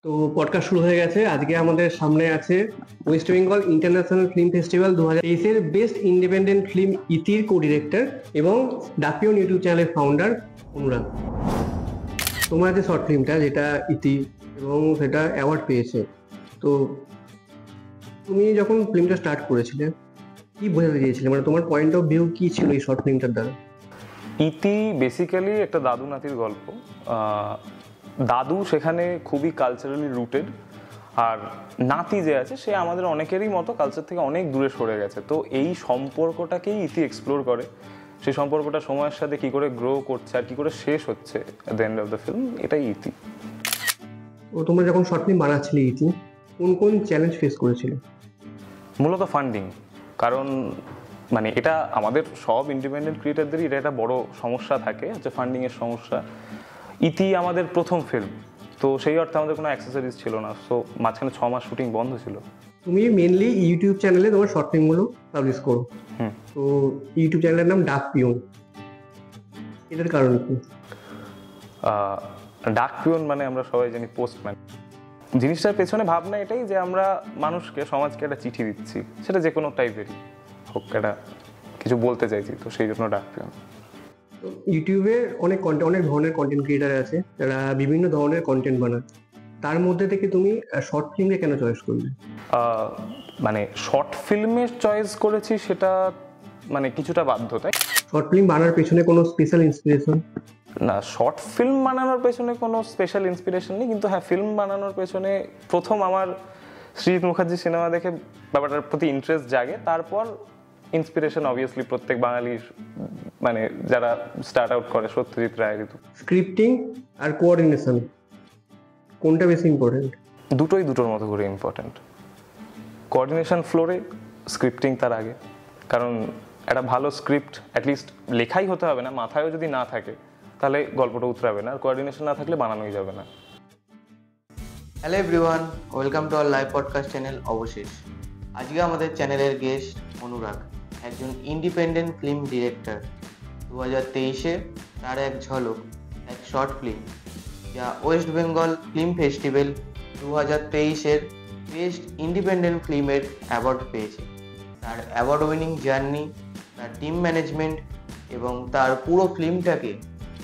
তো পডকাস্ট শুরু হয়ে গেছে। আজকে আমাদের সামনে আছে West Bengal international film festival 2023-এর বেস্ট ইন্ডিপেন্ডেন্ট ফিল্ম ইতির কো ডিরেক্টর এবং ডাপিয়ন ইউটিউব চ্যানেলের ফাউন্ডার অনুরাগ। তোমার যে শর্ট ফিল্মটা যেটা ইতি এবং সেটা অ্যাওয়ার্ড পেয়েছে, তো তুমি যখন ফিল্মটা স্টার্ট করেছিলে কি বোঝাতে চেয়েছিলে, মানে তোমার পয়েন্ট অফ ভিউ কি ছিল এই শর্ট ফিল্মটার দ্বারা? ইতি বেসিক্যালি একটা দাদু নাতির গল্প। দাদু সেখানে খুবই কালচারালি রুটেড, আর নাতি যে আছে সে আমাদের অনেকেরই মতো কালচার থেকে অনেক দূরে সরে গেছে। তো এই সম্পর্কটাকেই ইতি এক্সপ্লোর করে, সেই সম্পর্কটা সময়ের সাথে কী করে গ্রো করছে আর কী করে শেষ হচ্ছে at the end of the film, এটাই ইতি। ও তোমরা যখন শর্ট ফিল্ম বানাচ্ছিলে ইতি কোন কোন চ্যালেঞ্জ ফেস করেছিলে? মূলত ফান্ডিং, কারণ মানে এটা আমাদের সব ইন্ডিপেন্ডেন্ট ক্রিয়েটারদেরই এটা একটা বড় সমস্যা থাকে, হচ্ছে ফান্ডিংয়ের সমস্যা। ইতি আমাদের প্রথম ফিল্ম, তো সেই অর্থে আমাদের কোনো অ্যাক্সেসরিজ ছিল না, সো মাঝখানে 6 মাস শুটিং বন্ধ ছিল। তুমি মেনলি ইউটিউব চ্যানেলে তোমার শর্ট ফিল্মগুলো পাবলিশ করো। তো ইউটিউব চ্যানেলের নাম ডাক পিয়ন, এটার কারণ কি? ডাক পিয়ন মানে আমরা সবাই জানি পোস্টম্যান। জিনিসটার পেছনে ভাবনা এটাই যে আমরা মানুষকে, সমাজকে একটা চিঠি দিচ্ছি, সেটা যে কোনো টাইপেরই হোক, একটা কিছু বলতে চাইছি, তো সেই জন্য ডাক পিয়ন। ইউটিউবে অনেক ধরনের কন্টেন্ট ক্রিয়েটার আছে যারা বিভিন্ন ধরনের কন্টেন্ট বানায়, তার মধ্যে থেকে তুমি শর্ট ফিল্মকে কেন চয়েস করলে? মানে শর্ট ফিল্মের চয়েস করেছি সেটা মানে কিছুটা বাধ্যতাই। শর্ট ফিল্ম বানানোর পেছনে কোনো স্পেশাল ইন্সপিরেশন? না, শর্ট ফিল্ম বানানোর পেছনে কোনো স্পেশাল ইন্সপিরেশন নেই, কিন্তু হ্যাঁ, ফিল্ম বানানোর পেছনে প্রথম আমার সৃজিত মুখার্জি সিনেমা দেখে ব্যাপারটার প্রতি ইন্টারেস্ট জাগে। তারপর ইন্সপিরেশন অবভিয়াসলি প্রত্যেক বাঙালির, মানে যারা স্টার্ট আউট করে, সত্যজিৎ রায়, ঋতু। স্ক্রিপ্টিং আর কোঅর্ডিনেশন কোনটা বেশি ইম্পর্টেন্ট? দুটোর মতো করে ইম্পর্টেন্ট। কোঅর্ডিনেশন ফ্লোরে, স্ক্রিপ্টিং তার আগে। কারণ একটা ভালো স্ক্রিপ্ট অ্যাটলিস্ট লেখাই হতে হবে না, মাথায়ও যদি না থাকে তাহলে গল্পটা উতরাবে না, আর কোঅর্ডিনেশন না থাকলে বানানোই যাবে না। Hello everyone, welcome to our live podcast channel অবশেষ। আজকে আমাদের চ্যানেলের গেস্ট অনুরাগ, একজন ইন্ডিপেন্ডেন্ট ফিল্ম ডিরেক্টর। 2023-এ তার এক ঝলক, এক শর্ট ফিল্ম, যা ওয়েস্ট বেঙ্গল ফিল্ম ফেস্টিভ্যাল 2023-এর বেস্ট ইন্ডিপেন্ডেন্ট ফিল্মের অ্যাওয়ার্ড পেয়েছে। তার অ্যাওয়ার্ড উইনিং জার্নি, তার টিম ম্যানেজমেন্ট এবং তার পুরো ফিল্মটাকে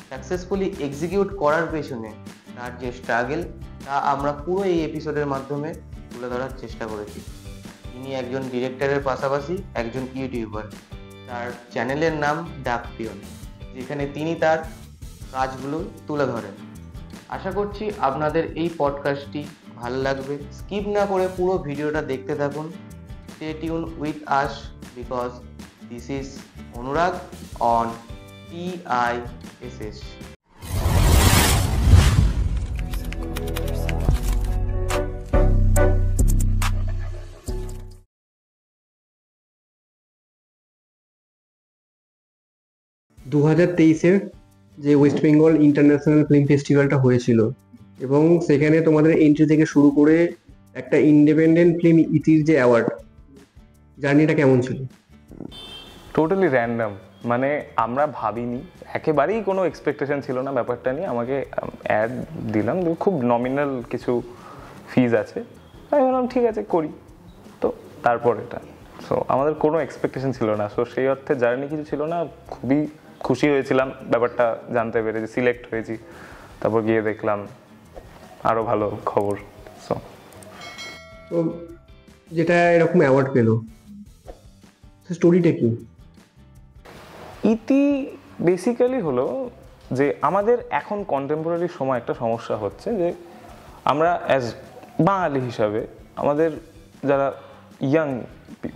সাকসেসফুলি এক্সিকিউট করার পেছনে তার যে স্ট্রাগল, তা আমরা পুরো এই এপিসোডের মাধ্যমে তুলে ধরার চেষ্টা করেছি। তিনি একজন ডিরেক্টরের পাশাপাশি একজন ইউটিউবার। তার চ্যানেলের নাম ডাক পিয়ন, যেখানে তিনি তার কাজগুলো তুলে ধরেন। আশা করছি আপনাদের এই পডকাস্টটি ভালো লাগবে। স্কিপ না করে পুরো ভিডিওটা দেখতে থাকুন। Stay tune with us because this is Anurag on TISS। দু 2023-এর যে ওয়েস্ট বেঙ্গল ইন্টারন্যাশনাল ফিল্ম ফেস্টিভ্যালটা হয়েছিল এবং সেখানে তোমাদের এন্ট্রি থেকে শুরু করে একটা ইন্ডিপেন্ডেন্ট ফিল্ম ইতির যে অ্যাওয়ার্ড, জার্নিটা কেমন ছিল? টোটালি র্যান্ডাম, মানে আমরা ভাবিনি, একেবারেই কোনো এক্সপেকটেশন ছিল না ব্যাপারটা নিয়ে। আমাকে অ্যাড দিলাম, খুব নমিনাল কিছু ফিজ আছে, আমি বললাম ঠিক আছে করি, তো তারপর এটা। সো আমাদের কোনো এক্সপেকটেশন ছিল না, সো সেই অর্থে জার্নি কিছু ছিল না। খুবই খুশি হয়েছিলাম ব্যাপারটা জানতে পেরে যে সিলেক্ট হয়েছি, তারপর গিয়ে দেখলাম আরও ভালো খবর। সো তো যেটা এরকম অ্যাওয়ার্ড পেলো, স্টোরিটা কি? ইতি বেসিক্যালি হলো যে আমাদের এখন কন্টেম্পোরারি সময় একটা সমস্যা হচ্ছে যে আমরা অ্যাজ বাঙালি হিসাবে, আমাদের যারা ইয়াং,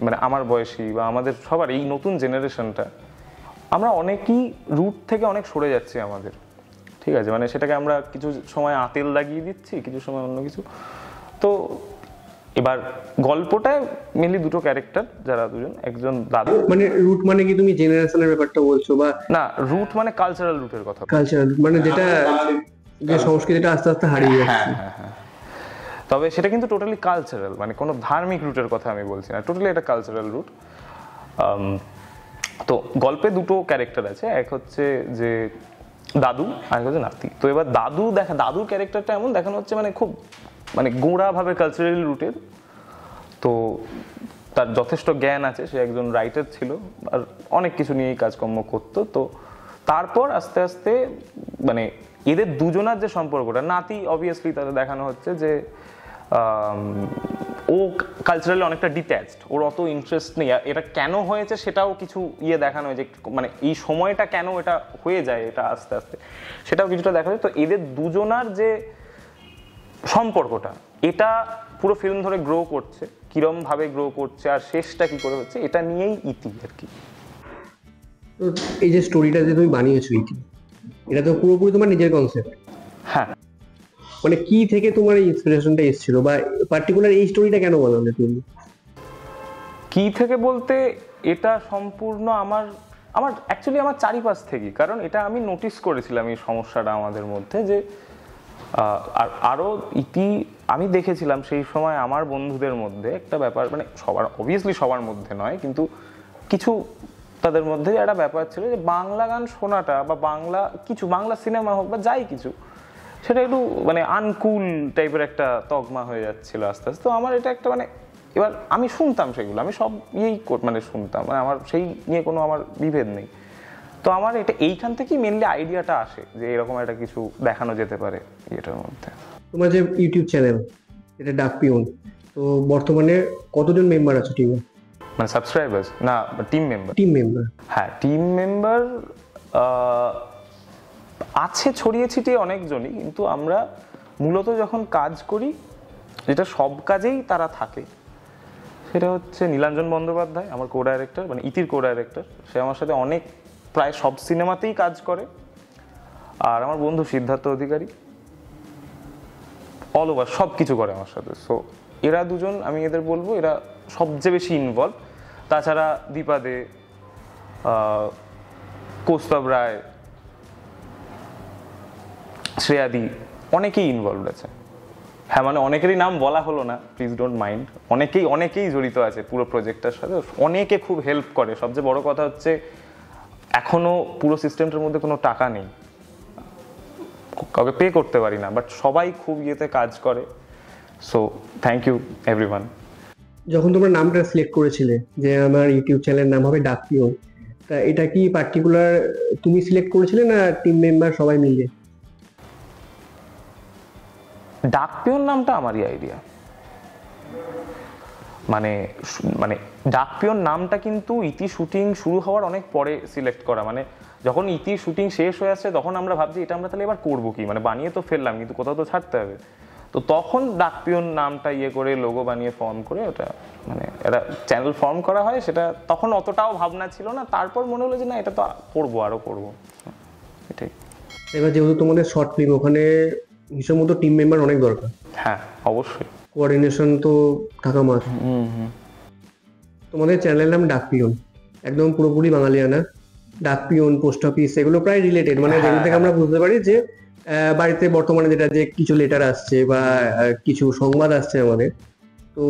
মানে আমার বয়সী বা আমাদের সবার এই নতুন জেনারেশনটা, আমরা অনেকই রুট থেকে অনেক সরে যাচ্ছি আমাদের, ঠিক আছে? মানে সেটাকে আমরা কিছু সময় আতেল লাগিয়ে দিচ্ছি, কিছু সময় অন্য কিছু। তো এবার গল্পটায় মেনলি দুটো ক্যারেক্টার, যারা দুজন, একজন দাদু। মানে রুট মানে কি তুমি জেনারেশনের ব্যাপারটা বলছো? বা না, রুট মানে কালচারাল রুটের কথা। কালচারাল মানে যেটা, যে সংস্কৃতিটা আস্তে আস্তে হারিয়ে যাচ্ছে। হ্যাঁ, তবে সেটা কিন্তু টোটালি কালচারাল, মানে কোনো ধার্মিক রুটের কথা আমি বলছি না, টোটালি একটা কালচারাল রুট। তো গল্পে দুটো ক্যারেক্টার আছে, এক হচ্ছে যে দাদু আর এক হচ্ছে নাতি। তো এবার দাদুর ক্যারেক্টারটা এমন দেখানো হচ্ছে, মানে খুব মানে গোড়াভাবে কালচারাল রুটেড, তো তার যথেষ্ট জ্ঞান আছে, সে একজন রাইটার ছিল আর অনেক কিছু নিয়েই কাজকর্ম করতো। তো তারপর আস্তে আস্তে মানে এদের দুজনার যে সম্পর্কটা, নাতি অবভিয়াসলি তারা দেখানো হচ্ছে যে ও কালচারালি অনেকটা ডিট্যাচড, ওর অত ইন্টারেস্ট নেই। এটা কেন হয়েছে সেটাও কিছু দেখানো হয়েছে, মানে এই সময়টা কেন এটা হয়ে যায় এটা আস্তে আস্তে সেটাও কিছুটা দেখা যায়। তো এদের দুজনার যে সম্পর্কটা, এটা পুরো ফিল্ম ধরে গ্রো করছে, কিরম ভাবে গ্রো করছে আর শেষটা কি করে হচ্ছে, এটা নিয়েই ইতি আর কি। তো এই যে স্টোরিটা যে তুমি বানিয়েছো ইতি, এটা তো পুরোপুরি তোমার নিজের কনসেপ্ট? হ্যাঁ, মানে কি থেকে তোমার এই ইন্সপিরেশনটা এসেছিল, বা পার্টিকুলার এই স্টোরিটা কেন বানালে তুমি? কি থেকে বলতে এটা সম্পূর্ণ আমার অ্যাকচুয়ালি আমার চারিপাশ থেকে, কারণ এটা আমি নোটিস করেছিলাম এই সমস্যাটা আমাদের মধ্যে, যে আর আরও ইতি আমি দেখেছিলাম সেই সময় আমার বন্ধুদের মধ্যে একটা ব্যাপার, মানে সবার অবভিয়াসলি সবার মধ্যে নয়, কিন্তু কিছু তাদের মধ্যে একটা ব্যাপার ছিল যে বাংলা গান শোনাটা বা বাংলা সিনেমা হোক বা যাই কিছু, সেটা একটু মানে আনকুল টাইপের একটা তকমা হয়ে যাচ্ছিল আস্তে আস্তে। তো আমার এটা একটা মানে, এবার আমি শুনতাম সেগুলো, আমি সব মানে শুনতাম, মানে আমার সেই নিয়ে কোনো আমার বিভেদ নেই। তো আমার এটা এইখান থেকেই মেনলি আইডিয়াটা আসে যে এরকম একটা কিছু দেখানো যেতে পারে এটার মধ্যে। তোমার যে ইউটিউব চ্যানেল, এটা ডাক পিয়ন, তো বর্তমানে কতজন মেম্বার আছে টিমে? মানে সাবস্ক্রাইবার্স না টিম মেম্বার? টিম মেম্বার, হ্যাঁ, টিম মেম্বার আছে ছড়িয়ে ছিটিয়ে অনেকজনই, কিন্তু আমরা মূলত যখন কাজ করি, যেটা সব কাজেই তারা থাকে, সেটা হচ্ছে নীলাঞ্জন বন্দ্যোপাধ্যায়, আমার কো ডাইরেক্টর, মানে ইতির কো ডাইরেক্টর। সে আমার সাথে প্রায় সব সিনেমাতেই কাজ করে। আর আমার বন্ধু সিদ্ধার্থ অধিকারী অল ওভার সব কিছু করে আমার সাথে। সো এরা দুজন, আমি এদের বলবো এরা সবচেয়ে বেশি ইনভলভ। তাছাড়া দীপা দে, কৌস্তব রায়, শ্রেয়াদি, অনেকেই ইনভলভড আছে। হ্যাঁ, মানে অনেকেরই নাম বলা হলো না, প্লিজ ডোন্ট মাইন্ড। অনেকেই জড়িত আছে পুরো প্রজেক্টটার সাথে, অনেকে খুব হেল্প করে। সবচেয়ে বড় কথা হচ্ছে এখনো পুরো সিস্টেমটার মধ্যে কোনো টাকা নেই, কাউকে পে করতে পারি না, বাট সবাই খুব কাজ করে। So thank you everyone. যখন তোমরা নামটা সিলেক্ট করেছিলে যে আমার ইউটিউব চ্যানেলের নাম হবে ডাক পিয়ন, তা এটা কি পার্টিকুলার তুমি সিলেক্ট করেছিলে না টিম মেম্বার সবাই মিলে? ডাক পিয়ন নামটা আমারই আইডিয়া। মানে ডাক পিয়ন নামটা কিন্তু ইতি শুটিং শুরু হওয়ার অনেক পরে সিলেক্ট করা। মানে যখন ইতি শুটিং শেষ হয়ে আসছে, তখন আমরা ভাবছি এটা আমরা তাহলে এবার করবো কি, মানে বানিয়ে তো ফেললাম কিন্তু কোথাও তো ছাড়তে হবে। তো তখন ডাক পিয়ন নামটা করে লোগো বানিয়ে ফর্ম করে ওটা মানে একটা চ্যানেল ফর্ম করা হয়। সেটা তখন অতটাও ভাবনা ছিল না, তারপর মনে হলো যে না, এটা তো করবো, আরো করবো, এটাই। এবার যেহেতু তোমাদের শর্ট ফিল্ম, ওখানে হিসেব মতো টিম মেম্বার অনেক দরকার। হ্যাঁ, অবশ্যই কোঅর্ডিনেশন তো থাকা মাস্ট। তোমাদের চ্যানেলের নাম ডাক পিয়ন, একদম পুরোপুরি বাঙালিয়ানা। ডাক পিয়ন, পোস্ট অফিস, এগুলো প্রায় রিলেটেড। মানে যেগুলো থেকে আমরা বুঝতে পারি যে বাড়িতে বর্তমানে যেটা যে কিছু লেটার আসছে বা কিছু সংবাদ আসছে আমাদের, তো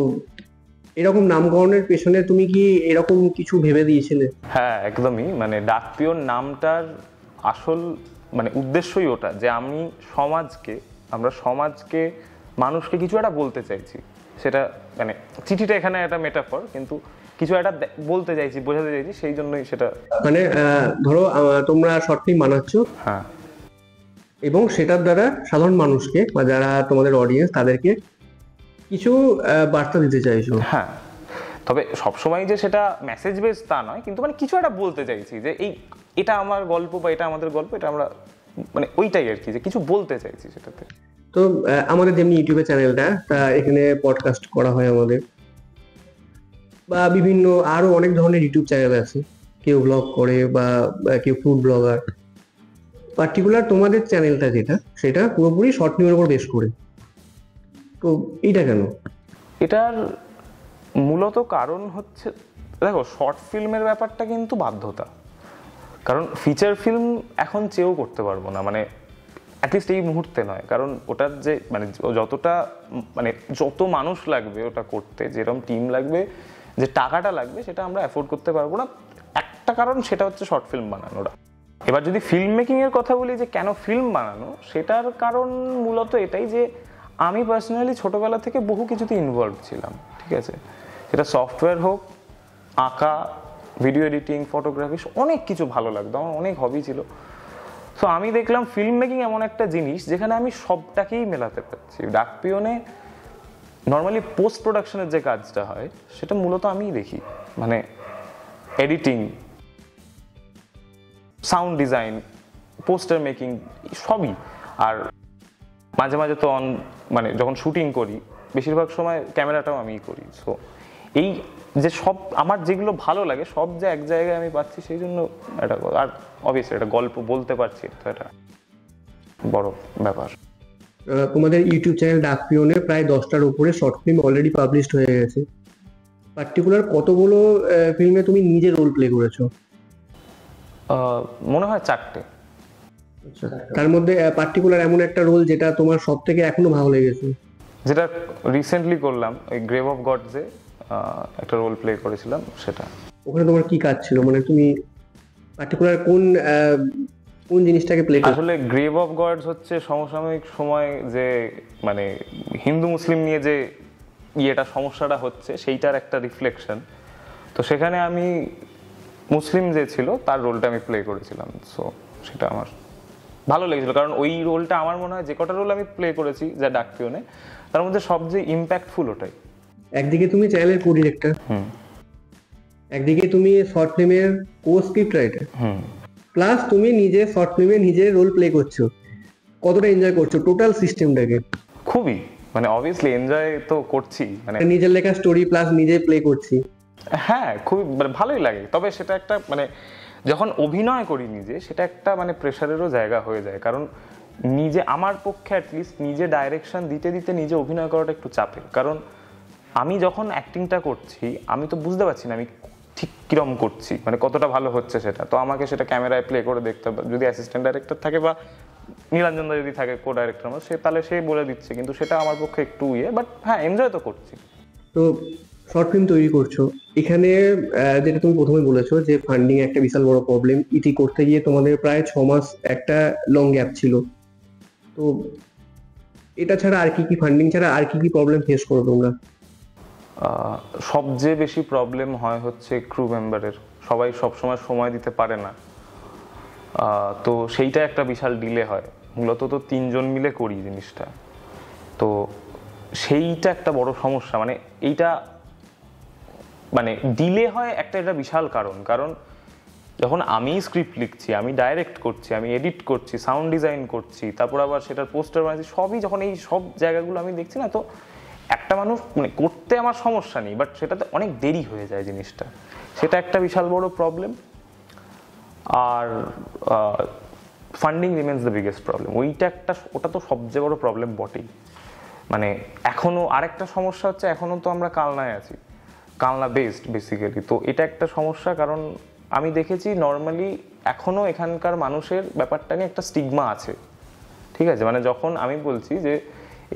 এরকম নামকরণের পেছনে তুমি কি এরকম কিছু ভেবে দিয়েছিলে? হ্যাঁ, একদমই। মানে ডাক পিয়ন নামটার আসল মানে উদ্দেশ্যই ওটা, যে আমরা সমাজকে মানুষকে কিছু একটা বলতে চাইছি। সেটা মানে চিঠিটা এখানে একটা মেটাফর, কিন্তু কিছু একটা বলতে চাইছি, বোঝাতে চাইছি, সেই জন্যই সেটা। মানে ধরো তোমরা শর্ট ফিল্ম বানাচ্ছো, হ্যাঁ, এবং সেটার দ্বারা সাধারণ মানুষকে বা যারা তোমাদের অডিয়েন্স, তাদেরকে কিছু বার্তা দিতে চাইছো। হ্যাঁ, তবে সবসময় যে সেটা মেসেজ বেস তা নয়, কিন্তু মানে কিছু একটা বলতে চাইছি যে এটা আমার গল্প বা এটা আমাদের গল্প, এটা আমরা মানে ওইটাই আর কি, যে কিছু বলতে চাইছি সেটাতে। তো আমাদের যেমনি ইউটিউবে চ্যানেলটা, তা এখানে পডকাস্ট করা হয় আমাদের, বা বিভিন্ন আরো অনেক ধরনের ইউটিউব চ্যানেল আছে, কেউ ব্লগ করে বা কেউ ফুড ব্লগার। পার্টিকুলার তোমাদের চ্যানেলটা যেটা, সেটা পুরোপুরি শর্ট ফিল্মের উপর বেস করে, তো এইটা কেন? এটার মূলত কারণ হচ্ছে, দেখো, শর্ট ফিল্মের ব্যাপারটা কিন্তু বাধ্যতা, কারণ ফিচার ফিল্ম এখন চেয়েও করতে পারবো না, মানে অ্যাটলিস্ট এই মুহূর্তে নয়। কারণ ওটার যে মানে যত মানুষ লাগবে ওটা করতে, যেরকম টিম লাগবে, যে টাকাটা লাগবে, সেটা আমরা অ্যাফোর্ড করতে পারবো না। একটা কারণ সেটা হচ্ছে শর্ট ফিল্ম বানানোটা। এবার যদি ফিল্ম মেকিং এর কথা বলি, যে কেন ফিল্ম বানানো, সেটার কারণ মূলত এটাই যে আমি পার্সোনালি ছোটোবেলা থেকে বহু কিছুতে ইনভলভ ছিলাম, ঠিক আছে, সেটা সফটওয়্যার হোক, আঁকা, ভিডিও এডিটিং, ফটোগ্রাফি, অনেক কিছু ভালো লাগতো, আমার অনেক হবি ছিল। সো আমি দেখলাম ফিল্ম মেকিং এমন একটা জিনিস যেখানে আমি সবটাকেই মেলাতে পারছি। ডাক পিয়নে নর্মালি পোস্ট প্রোডাকশনের যে কাজটা হয় সেটা মূলত আমিই দেখি, মানে editing, sound design, poster making, সবই। আর মাঝে মাঝে তো মানে যখন শুটিং করি বেশিরভাগ সময় ক্যামেরাটাও আমিই করি। সো এই যে সব আমার যেগুলো ভালো লাগে সব যে এক জায়গায় আমি পাচ্ছি, সেই জন্য এটা, আর অবভিয়াসলি এটা গল্প বলতে পারছি, তো এটা বড় ব্যাপার। তোমাদের ইউটিউব চ্যানেল ডাক পিয়নে প্রায় 10টার উপরে শর্ট ফিল্ম অলরেডি পাবলিশড হয়ে গেছে। পার্টিকুলার কতগুলো ফিল্মে তুমি নিজে রোল প্লে করেছো? মনে হয় 4টে। আচ্ছা, তার মধ্যে পার্টিকুলার এমন একটা রোল যেটা তোমার সব থেকে এখনো ভালো লেগেছে? যেটা রিসেন্টলি করলাম, ওই গ্রেভ অফ গডসে একটা রোল প্লে করেছিলাম, সেটা। ওখানে তোমার কি কাজ ছিল, মানে তুমি পার্টিকুলার কোন জিনিসটাকে প্লে করছো? আসলে গ্রেভ অফ গডস হচ্ছে সমসাময়িক সময় যে মানে হিন্দু মুসলিম নিয়ে যে ইয়েটা সমস্যাটা হচ্ছে সেইটার একটা রিফ্লেকশন। তো সেখানে আমি মুসলিম যে ছিল তার রোলটা আমি প্লে করেছিলাম। সো সেটা আমার ভালো লেগেছিল, কারণ ওই রোলটা আমার মনে হয় যে কটা রোল আমি প্লে করেছি যা ডাক পিয়নে, তার মধ্যে সবচেয়ে ইম্প্যাক্টফুল ওটাই। একদিকে তুমি চ্যানেলের কো ডিরেক্টর, একদিকে তুমি শর্ট ফিল্মের কো স্ক্রিপ্ট রাইটার, প্লাস তুমি নিজে শর্ট ফিল্মে নিজে রোল প্লে করছো। কতটা এনজয় করছো টোটাল সিস্টেমটাকে? খুবই, মানে অবভিয়াসলি এনজয় তো করছি, মানে নিজের লেখা স্টোরি প্লাস নিজে প্লে করছি। হ্যাঁ, খুবই মানে ভালোই লাগে। তবে সেটা একটা মানে যখন অভিনয় করি নিজে, সেটা একটা মানে প্রেশারেরও জায়গা হয়ে যায়, কারণ নিজে আমার পক্ষে অ্যাটলিস্ট নিজে ডাইরেকশন দিতে দিতে নিজে অভিনয় করাটা একটু চাপের। কারণ আমি যখন অ্যাক্টিংটা করছি আমি তো বুঝতে পারছি না আমি ঠিক কিরম করছি, মানে কতটা ভালো হচ্ছে সেটা। তো আমাকে সেটা ক্যামেরায় প্লে করে দেখতে হবে, যদি অ্যাসিস্ট্যান্ট ডাইরেক্টর থাকে বা নীলাঞ্জন দা যদি থাকে কো ডাইরেক্টর আমার, সে তাহলে সে বলে দিচ্ছে, কিন্তু সেটা আমার পক্ষে একটু বাট হ্যাঁ, এনজয় তো করছি। তো শর্ট ফিল্ম তৈরি করছো, এখানে যেটা তুমি প্রথমে বলেছো যে ফান্ডিং একটা বিশাল বড় প্রবলেম। ইতি করতে গিয়ে তোমাদের প্রায় 6 মাস একটা লং গ্যাপ ছিল। তো এটা ছাড়া আর কি ফান্ডিং ছাড়া আর কি প্রবলেম ফেস করো তোমরা? সবচেয়ে বেশি প্রবলেম হয় হচ্ছে ক্রু মেম্বারের, সবাই সবসময় সময় দিতে পারে না। তো সেইটা একটা বিশাল ডিলে হয়। মূলত তো 3জন মিলে করি জিনিসটা, তো সেইটা একটা বড় সমস্যা। মানে এইটা মানে ডিলে হয় একটা, এটা বিশাল কারণ যখন আমি স্ক্রিপ্ট লিখছি, আমি ডাইরেক্ট করছি, আমি এডিট করছি, সাউন্ড ডিজাইন করছি, তারপর আবার সেটার পোস্টার বানাচ্ছি, সবই যখন এই সব জায়গাগুলো আমি দেখছি না, তো একটা মানুষ মানে করতে আমার সমস্যা নেই, বাট সেটাতে অনেক দেরি হয়ে যায় জিনিসটা, সেটা একটা বিশাল বড় প্রবলেম। আর funding remains the biggest problem, ওটা তো সবচেয়ে বড় প্রবলেম বটেই। মানে এখনো আরেকটা সমস্যা হচ্ছে, এখনো তো আমরা কালনায় আছি, কালনা বেসড বেসিক্যালি। তো এটা একটা সমস্যা, কারণ আমি দেখেছি নর্মালি এখনো এখানকার মানুষের ব্যাপারটা নিয়ে একটা স্টিগমা আছে, ঠিক আছে। মানে যখন আমি বলছি যে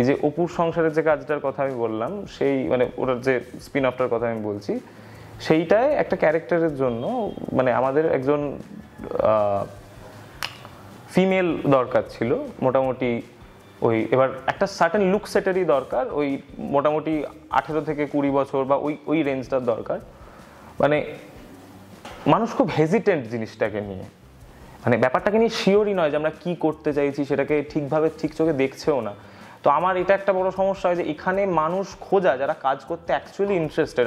এই যে অপুর সংসারের যে কাজটার কথা আমি বললাম, সেই মানে ওটার যে স্পিন অফটার কথা আমি বলছি, সেইটায় একটা ক্যারেক্টারের জন্য মানে আমাদের একজন ফিমেল দরকার ছিল মোটামুটি। ওই এবার একটা সার্টেন লুক সেটেরই দরকার, ওই মোটামুটি 18 থেকে 20 বছর বা ওই রেঞ্জটার দরকার। মানে মানুষ খুব হেজিটেন্ট জিনিসটাকে নিয়ে, মানে ব্যাপারটাকে নিয়ে শিওরই নয় যে আমরা কি করতে চাইছি, সেটাকে ঠিকভাবে ঠিক চোখে দেখছেও না। তো আমার এটা একটা বড় সমস্যা হয় যে এখানে মানুষ খোঁজা যারা কাজ করতে অ্যাকচুয়ালি ইন্টারেস্টেড,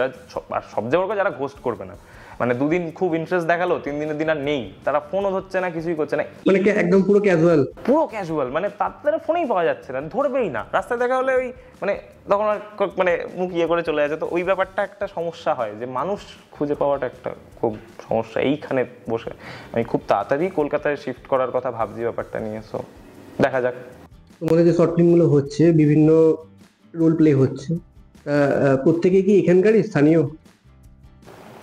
আর সবচেয়ে বড় যারা ঘোস্ট করবে না, মানে 2 দিন খুব ইন্টারেস্ট দেখালো, 3 দিনের দিন আর নেই, তারা ফোনও ধরছে না, কিছুই করছে না, মানে একদম পুরো ক্যাজুয়াল, মানে তাদের ফোনেই পাওয়া যাচ্ছে না, ধরবেই না, রাস্তায় দেখা হলে ওই মানে তখন আর মানে মুখ ইয়ে করে চলে যাচ্ছে। তো ওই ব্যাপারটা একটা সমস্যা হয় যে মানুষ খুঁজে পাওয়াটা একটা খুব সমস্যা। এইখানে বসে আমি খুব তাড়াতাড়ি কলকাতায় শিফট করার কথা ভাবছি ব্যাপারটা নিয়ে। সো দেখা যাক। তোমাদের যে শর্ট ফিল্মগুলো হচ্ছে, বিভিন্ন রোল প্লে হচ্ছে, প্রত্যেকে কি এখানকারই স্থানীয়?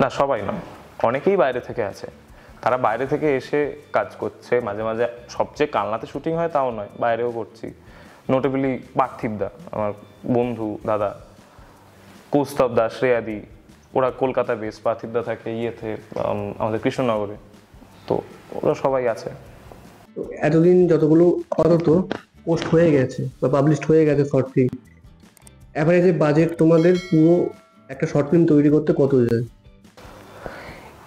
না, সবাই নয়, অনেকেই বাইরে থেকে আছে, তারা বাইরে থেকে এসে কাজ করছে মাঝে মাঝে। সবচেয়ে কালনাতে শুটিং হয় তাও নয়, বাইরেও করছি। নোটেবলি পার্থিব দা আমার বন্ধু, দাদা, কৌস্তব দা, শ্রেয়াদি, ওরা কলকাতা বেস, পার্থিব দা থাকে ইয়েতে আমাদের কৃষ্ণনগরে, তো ওরা সবাই আছে। এতদিন যতগুলো আপাতত পোস্ট হয়ে গেছে বা পাবলিশড হয়ে গেছে শর্ট ফিল্ম, অ্যাভারেজে বাজেট তোমাদের পুরো একটা শর্ট ফিল্ম তৈরি করতে কত যায়?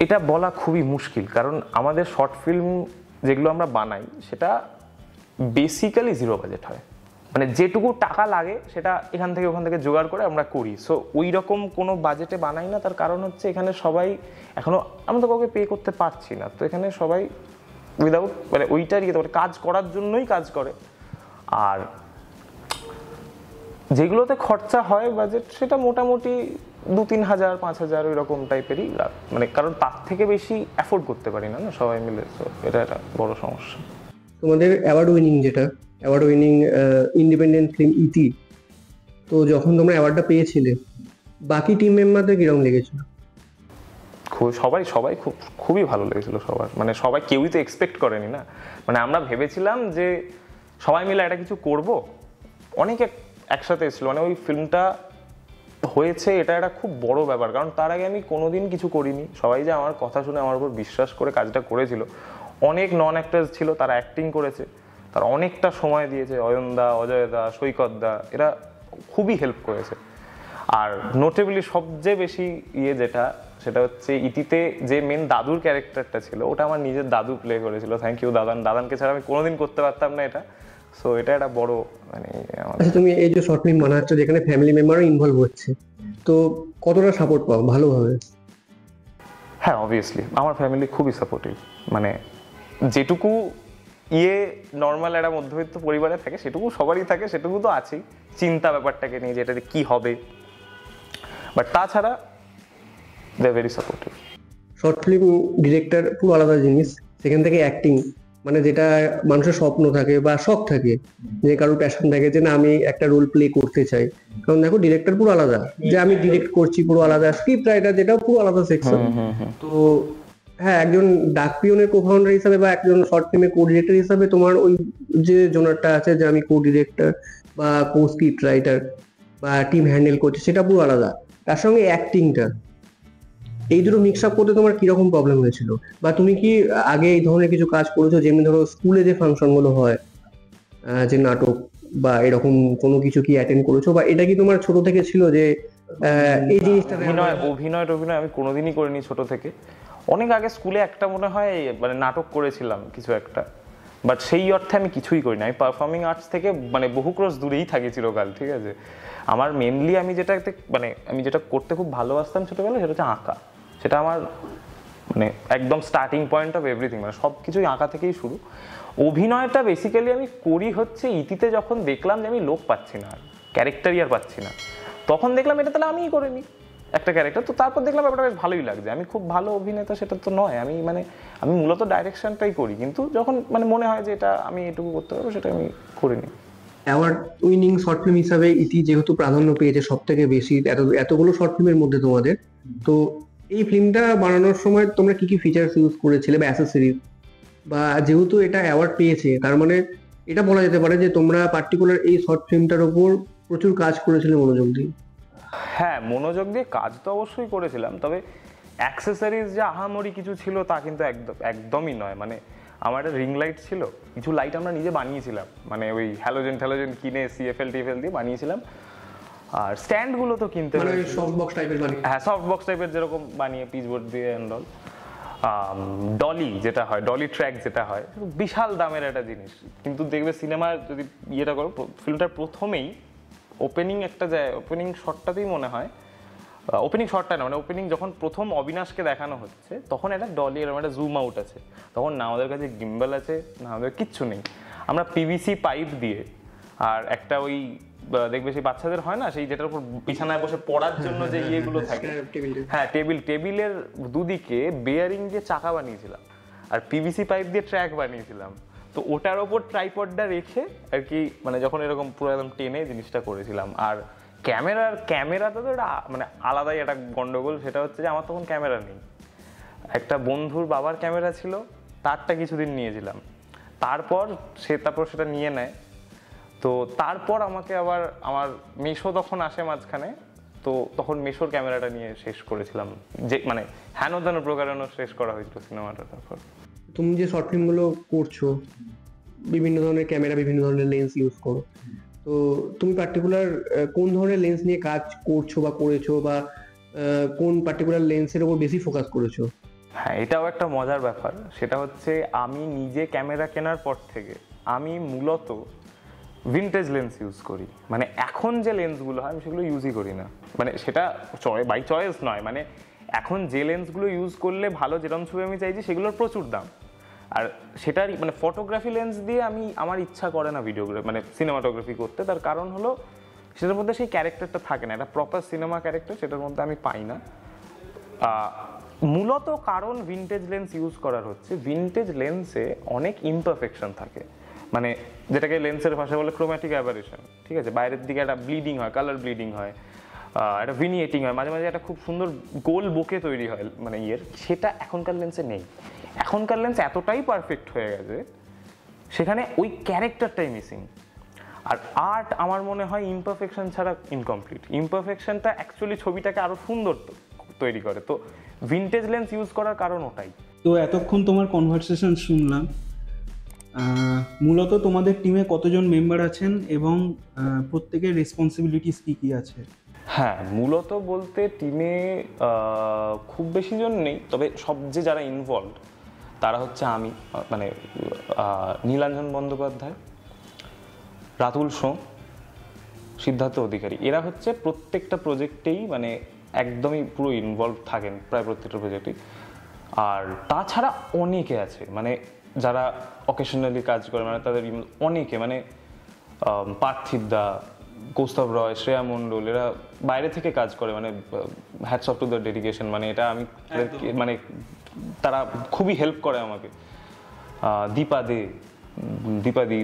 এটা বলা খুবই মুশকিল, কারণ আমাদের শর্ট ফিল্ম যেগুলো আমরা বানাই সেটা বেসিক্যালি জিরো বাজেট হয়। মানে যেটুকু টাকা লাগে সেটা এখান থেকে ওখান থেকে জোগাড় করে আমরা করি। সো ওই রকম কোনো বাজেটে বানাই না। তার কারণ হচ্ছে এখানে সবাই এখনো, আমরা তো কাউকে পে করতে পারছি না, তো এখানে সবাই উইদাউট মানে ওইটার কাজ করার জন্যই কাজ করে। আর যেগুলোতে খরচা হয় বাজেট সেটা মোটামুটি 2-3 হাজার 5 হাজার ওই রকম টাইপেরই, মানে কারণ তার থেকে বেশি অ্যাফোর্ড করতে পারি না সবাই মিলে। তো এটা একটা বড় সমস্যা। তোমাদের অ্যাওয়ার্ড উইনিং ইন্ডিপেন্ডেন্ট ফিল্ম ইতি, তো যখন তোমরা অ্যাওয়ার্ডটা পেয়েছিলে বাকি টিম মেম্বারদের কিরকম লেগেছিল? সবাই খুবই ভালো লেগেছিল সবার। মানে সবাই, কেউই তো এক্সপেক্ট করেনি না। মানে আমরা ভেবেছিলাম যে সবাই মিলে একটা কিছু করব, অনেকে একসাথে এসেছিল। মানে ওই ফিল্মটা হয়েছে এটা একটা খুব বড় ব্যাপার, কারণ তার আগে আমি কোনোদিন কিছু করিনি। সবাই যে আমার কথা শুনে আমার উপর বিশ্বাস করে কাজটা করেছিল। অনেক নন অ্যাক্টার্স ছিল, তারা অ্যাক্টিং করেছে, তারা অনেকটা সময় দিয়েছে। অয়নদা, অজয়দা, সৈকতদা, এরা খুবই হেল্প করেছে। আর নোটেবলি সবচেয়ে বেশি সেটা হচ্ছে ইতিতে যে মেন দাদুর ক্যারেক্টারটা ছিল, ওটা আমার নিজের দাদু প্লে করেছিল। থ্যাংক ইউ দাদানকে ছাড়া আমি কোনোদিন করতে পারতাম না এটা। সো এটা একটা বড় মানে। আচ্ছা, তুমি এই যে শর্ট ফিল্ম বানাচ্ছ যেখানে ফ্যামিলি মেম্বারও ইনভলভ হচ্ছে, তো কতটা সাপোর্ট পাও ভালোভাবে? হ্যাঁ, অবভিয়াসলি আমার ফ্যামিলি খুবই সাপোর্টিভ। মানে যেটুকু নর্মাল একটা মধ্যবিত্ত পরিবারে থাকে সেটুকু সবারই থাকে, সেটুকু তো আছেই। চিন্তা ব্যাপারটাকে নিয়ে যে এটাতে কি হবে, বাট তাছাড়া they are very supportive. Short film director পুরো আলাদা জিনিস। সেখান থেকে অ্যাক্টিং, মানে যেটা মানুষের স্বপ্ন থাকে বা শখ থাকে, যে কারোর প্যাশন থাকে যে না আমি একটা রোল প্লে করতে চাই। কারণ দেখো ডিরেক্টর পুরো আলাদা, যে আমি ডিরেক্ট করছি পুরো আলাদা, স্ক্রিপ্ট রাইটার যেটা পুরো আলাদা সেকশন। তো হ্যাঁ, একজন ডাক পিয়নের কো-ফাউন্ডার হিসাবে বা একজন শর্ট ফিল্মের কো ডিরেক্টর হিসাবে তোমার ওই যে জোনারটা আছে যে আমি কো ডিরেক্টর বা কো স্ক্রিপ্ট রাইটার বা টিম হ্যান্ডেল করছি, সেটা পুরো আলাদা। তার সঙ্গে অ্যাক্টিংটা, এই দুটো মিক্স আপ করতে তোমার কিরকম প্রবলেম হয়েছিল? বা তুমি কি আগে এই ধরনের কিছু কাজ করেছো, যেমনি ধরো স্কুলে যে ফাংশন গুলো হয়, যে নাটক বা এরকম কোনো কিছু কি অ্যাটেন্ড করেছো, বা এটা কি তোমার ছোট থেকে ছিল যে এই জিনিসটা? অভিনয় আমি কোনোদিনই করিনি ছোট থেকে। অনেক আগে স্কুলে একটা মনে হয় মানে নাটক করেছিলাম কিছু একটা, বাট সেই অর্থে আমি কিছুই করি না। আমি পারফর্মিং আর্টস থেকে মানে বহু ক্রস দূরেই থাকি চিরকাল, ঠিক আছে। আমার মেনলি আমি যেটা করতে খুব ভালোবাসতাম ছোটবেলায়, সেটা হচ্ছে আঁকা। সেটা আমার মানে একদম স্টার্টিং পয়েন্ট অফ এভরিথিং, মানে সব কিছুই আঁকা থেকেই শুরু। অভিনয়টা বেসিক্যালি আমি করি হচ্ছে ইতিতে, যখন দেখলাম যে আমি লোক পাচ্ছি না, ক্যারেক্টারই আর পাচ্ছি না, তখন দেখলাম এটা তাহলে আমিই করে নিই একটা ক্যারেক্টার। তো তারপর দেখলাম ব্যাপারটা বেশ ভালোই লাগছে। আমি খুব ভালো অভিনেতা সেটা তো নয়, আমি মূলত ডাইরেকশনটাই করি, কিন্তু যখন মানে মনে হয় যে এটা আমি এটুকু করতে পারবো, সেটা আমি করে নিই। অ্যাওয়ার্ড উইনিং শর্ট ফিল্ম হিসাবে ইতি যেহেতু প্রাধান্য পেয়েছে সব থেকে বেশি এতগুলো শর্ট ফিল্মের মধ্যে তোমাদের, তো এই ফিল্মটা বানানোর সময় তোমরা কি কি ফিচার্স ইউজ করেছিলে বা অ্যাসেসরিজ, বা যেহেতু এটা অ্যাওয়ার্ড পেয়েছে তার মানে এটা বলা যেতে পারে যে তোমরা পার্টিকুলার এই শর্ট ফিল্মটার উপর প্রচুর কাজ করেছিলে মনোযোগ দিয়ে? হ্যাঁ, মনোযোগ দিয়ে কাজ তো অবশ্যই করেছিলাম, তবে অ্যাক্সেসরিজ যে আহামরি কিছু ছিল তা কিন্তু একদমই নয়। মানে আমার একটা রিং লাইট ছিল, কিছু লাইট আমরা নিজে বানিয়েছিলাম, মানে ওই হ্যালোজেন কিনে সিএফএল টিএফএল দিয়ে বানিয়েছিলাম। আর স্ট্যান্ডগুলো তো কিনতে মানে সফট বক্স টাইপের বানিয়ে, হ্যাঁ সফট বক্স টাইপের যেরকম বানিয়ে পিচবোর্ড দিয়ে অ্যান্ড অল। ডলি যেটা হয়, ডলি ট্র্যাক যেটা হয়, বিশাল দামের একটা জিনিস। কিন্তু দেখবে সিনেমার যদি ইয়েটা করো, ফিল্মটার প্রথমেই ওপেনিং শটটাতেই মনে হয়, ওপেনিং শটটা না, মানে ওপেনিং যখন প্রথম অবিনাশকে দেখানো হচ্ছে, তখন একটা ডলি এরকম একটা জুম আউট আছে। তখন না আমাদের কাছে গিম্বল আছে, না আমাদের কিচ্ছু নেই। আমরা পিভিসি পাইপ দিয়ে আর একটা ওই দেখবে সেই বাচ্চাদের হয় না, সেই যেটার উপর বিছানায় বসে পড়ার জন্য যে ইয়েগুলো থাকে, হ্যাঁ টেবিলের দুদিকে বেয়ারিং দিয়ে চাকা বানিয়েছিলাম আর পিভিসি পাইপ দিয়ে ট্র্যাক বানিয়েছিলাম। তো ওটার ওপর ট্রাইপডটা রেখে আর কি, মানে যখন এরকম পুরো একদম টেনে জিনিসটা করেছিলাম। আর ক্যামেরাটা তো এটা মানে আলাদাই একটা গন্ডগোল, সেটা হচ্ছে যে আমার তখন ক্যামেরা নেই। একটা বন্ধুর বাবার ক্যামেরা ছিল, তারটা কিছুদিন নিয়েছিলাম, তারপর সেটা নিয়ে নেয়। তো তারপর আমাকে আবার আমার মেশো তখন আসে মাঝখানে, তো তখন মেশোর ক্যামেরাটা নিয়ে শেষ করেছিলাম, যে মানে হেন প্রকারেণ শেষ করা হয়েছিল সিনেমাটা। তারপর তুমি যে শর্ট ফিল্মগুলো করছো বিভিন্ন ধরনের ক্যামেরা, বিভিন্ন ধরনের লেন্স ইউজ করো। তো তুমি পার্টিকুলার কোন ধরনের লেন্স নিয়ে কাজ করছো বা করেছো, বা কোন পার্টিকুলার লেন্সের উপর বেশি ফোকাস করেছো? হ্যাঁ, এটাও একটা মজার ব্যাপার। সেটা হচ্ছে আমি নিজে ক্যামেরা কেনার পর থেকে আমি মূলত ভিনটেজ লেন্স ইউজ করি। মানে এখন যে লেন্সগুলো হয় আমি সেগুলো ইউজই করি না। মানে সেটা বাই চয়েস নয়, মানে এখন যে লেন্সগুলো ইউজ করলে ভালো, যেরকম ছবি আমি চাইছি, সেগুলোর প্রচুর দাম। আর সেটারই মানে ফটোগ্রাফি লেন্স দিয়ে আমার ইচ্ছা করে না ভিডিওগ্রাফি মানে সিনেমাটোগ্রাফি করতে। তার কারণ হলো সেটার মধ্যে সেই ক্যারেক্টারটা থাকে না, একটা প্রপার সিনেমা ক্যারেক্টার সেটার মধ্যে আমি পাই না। মূলত কারণ ভিনটেজ লেন্স ইউজ করার হচ্ছে, ভিনটেজ লেন্সে অনেক ইমপারফেকশন থাকে, মানে যেটাকে লেন্সের ভাষায় বলে ক্রোম্যাটিক অ্যাবারেশন। ঠিক আছে, বাইরের দিকে একটা ব্লিডিং হয়, কালার ব্লিডিং হয়, একটা ভিনিয়েটিং হয়, মাঝে মাঝে একটা খুব সুন্দর গোল বোকে তৈরি হয় মানে সেটা এখনকার লেন্সে নেই। এখনকার লেন্স এতটাই পারফেক্ট হয়ে গেছে, সেখানে ওই ক্যারেক্টারটাই মিসিং। আর আর্ট আমার মনে হয় ইমপারফেকশন ছাড়া ইনকমপ্লিট। ইমপারফেকশনটা অ্যাকচুয়ালি ছবিটাকে আরো সুন্দর তৈরি করে। তো ভিনটেজ লেন্স ইউজ করার কারণ ওটাই। তো এতক্ষণ তোমার কনভারসেশন শুনলাম। মূলত তোমাদের টিমে কতজন মেম্বার আছেন এবং প্রত্যেকের রেসপন্সিবিলিটিস কি কি আছে? হ্যাঁ, মূলত বলতে টিমে খুব বেশি জন নেই, তবে সবচেয়ে যারা ইনভলভ তারা হচ্ছে আমি, মানে নীলাঞ্জন বন্দ্যোপাধ্যায়, রাতুল সোম, সিদ্ধার্থ অধিকারী। এরা হচ্ছে প্রত্যেকটা প্রজেক্টেই মানে একদমই পুরো ইনভলভ থাকেন প্রায় প্রত্যেকটা প্রজেক্টেই। আর তাছাড়া অনেকে আছে মানে যারা অকেশনালি কাজ করে, মানে তাদের অনেকে, মানে পার্থিব দা, কৌস্তব রয়, শ্রেয়া মণ্ডল, এরা বাইরে থেকে কাজ করে, মানে hats off to the dedication. মানে এটা আমি মানে তারা খুবই হেল্প করে আমাকে। দীপাদি,